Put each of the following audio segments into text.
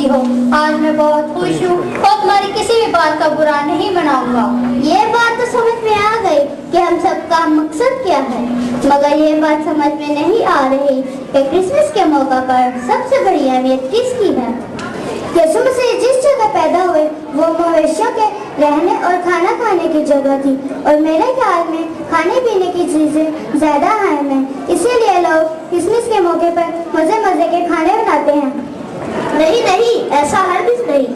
हो। आज मैं बहुत खुश हूँ और तुम्हारी किसी भी बात का बुरा नहीं मनाऊंगा। ये बात तो समझ में आ गई कि हम सबका मकसद क्या है, मगर ये बात समझ में नहीं आ रही कि क्रिसमस के मौका पर सबसे बड़ी अहमियत किसकी है। यीशु मसीह जिस जगह पैदा हुए वो मवेशियों के रहने और खाना खाने की जगह थी, और मेरे ख्याल में खाने पीने की चीजें ज्यादा अहम है, इसीलिए लोग क्रिसमस के मौके पर मजे मजे के खाने बनाते हैं। नहीं नहीं, ऐसा हरगिज़ नहीं,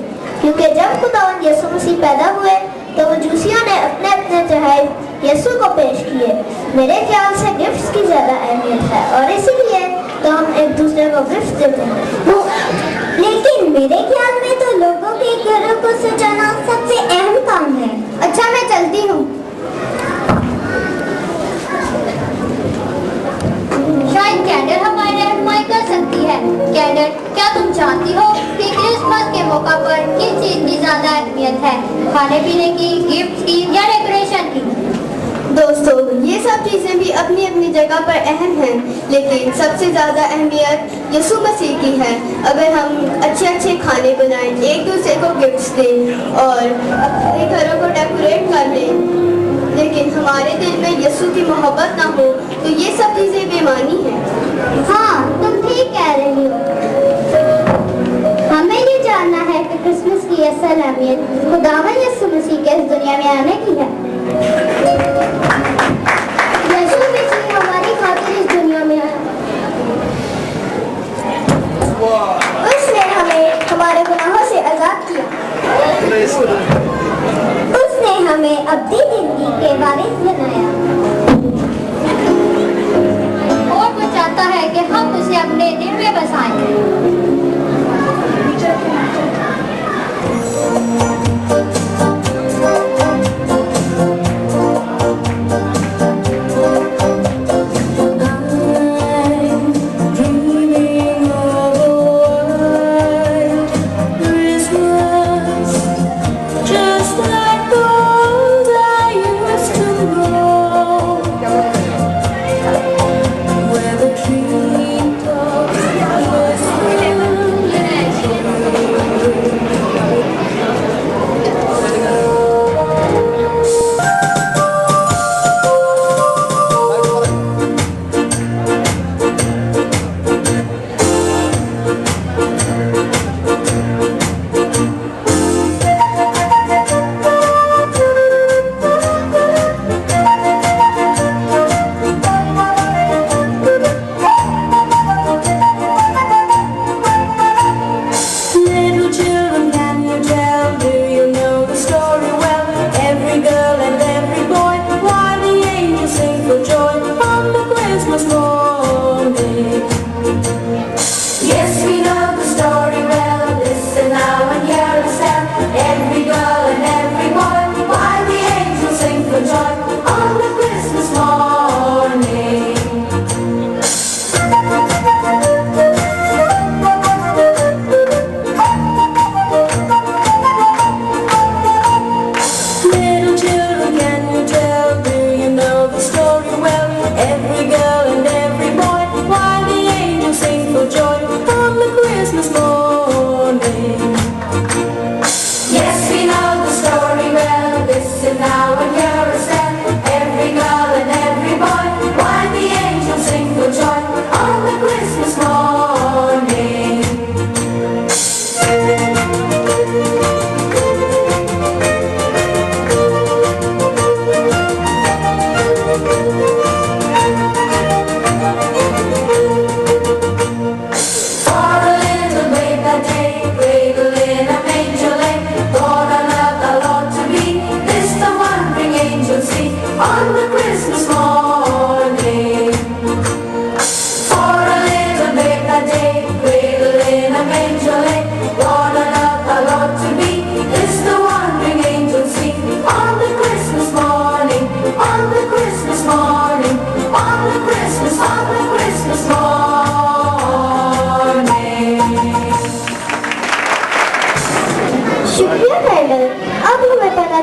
क्योंकि जब खुदावंद यीशु मसीह पैदा हुए तो मजूसियों ने अपने अपने तोहफे यीशु को पेश किए। मेरे ख्याल से गिफ्ट्स की ज्यादा अहमियत है और इसीलिए तो हम एक दूसरे को गिफ्ट देते हैं। लेकिन मेरे ख्याल में तो लोगों के घरों को सजाना सबसे अहम काम है। अच्छा, मैं चलती हूँ। शायद कैंडल हमारी रहनुमाई कर सकती है। कैंडल, क्या तुम जानती हो कि क्रिसमस के मौका पर किस चीज की ज्यादा अहमियत है? खाने पीने की, गिफ्ट की या डेकोरेशन की? दोस्तों, ये सब चीजें भी अपनी अपनी जगह पर अहम हैं, लेकिन सबसे ज्यादा अहमियत यीशु मसीह की है। अगर हम अच्छे अच्छे खाने बनाएं, एक दूसरे को गिफ्ट्स दें और अपने घरों को डेकोरेट कर लें, लेकिन हमारे दिल में यीशु की मोहब्बत ना हो, तो ये सब चीजें बेमानी हैं। हाँ, तुम ठीक कह रही हो। हमें ये जानना है कि क्रिसमस की असल अहमियत खुदावंद यीशु मसीह के इस दुनिया में आने की है। यीशु मसीह हमारी खातिर इस दुनिया में आया। उसने हमें हमारे गुनाहों से आजाद किया। उसने हमें अब्दी जिंदगी के वारिस बनाया और वो चाहता है कि हम उसे अपने दिल में बसाएं।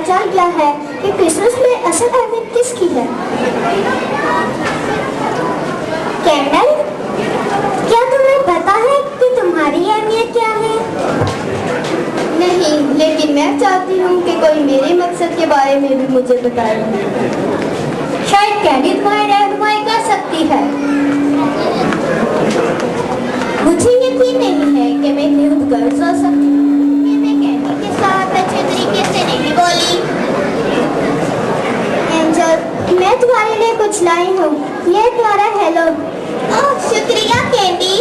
चल गया है कि क्रिसमस में असल अहमियत किसकी है। कैंडल, क्या तुम्हें पता है कि तुम्हारी अहमियत क्या है? मैं चाहती हूँ कि कोई मेरे मकसद के बारे में भी मुझे बताए। शायद कैंडी तुम्हारी रहनुमाई कर सकती है। मुझे यकीन नहीं है कि मैं खुद गर्ज हो सकती हूँ कि मैं कैंडी के साथ अच्छे तरीके से नहीं बोली। एंजल, मैं तुम्हारे लिए कुछ लाई हूँ। ये तुम्हारा हेलो। ओह, शुक्रिया कैंडी।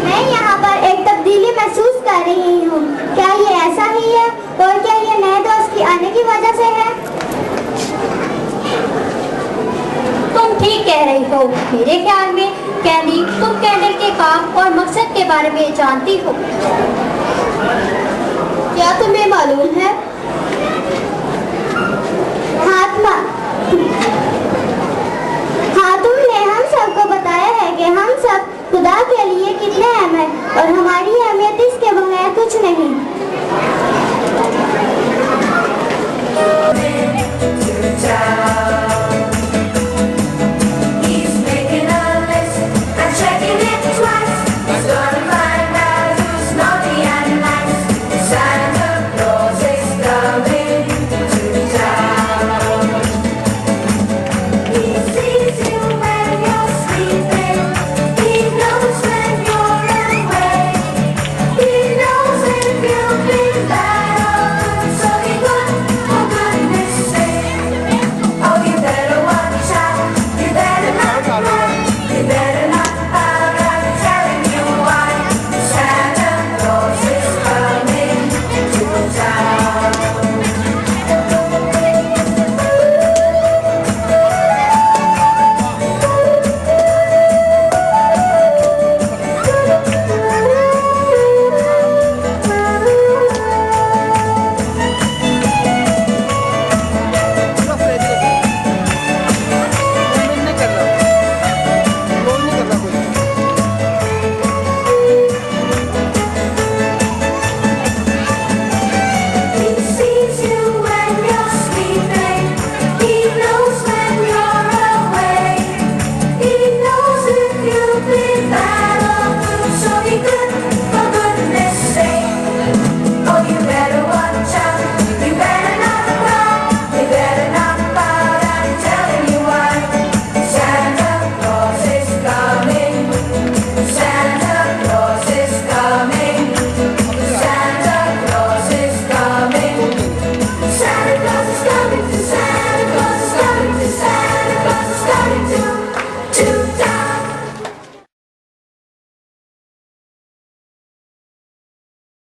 मैं यहाँ पर एक तब्दीली महसूस कर रही हूँ। क्या ये ऐसा ही है और क्या ये नए दोस्त की आने की वजह से है? तुम ठीक कह रही हो। मेरे ख्याल में कैंडी, तुम कैंडल के काम और मकसद के बारे में जानती हो। क्या तुम्हें मालूम है? हाँ, तुमने हम सबको बताया है कि हम सब खुदा के लिए कितने अहम हैं और हमारी अहमियत इसके बगैर कुछ नहीं।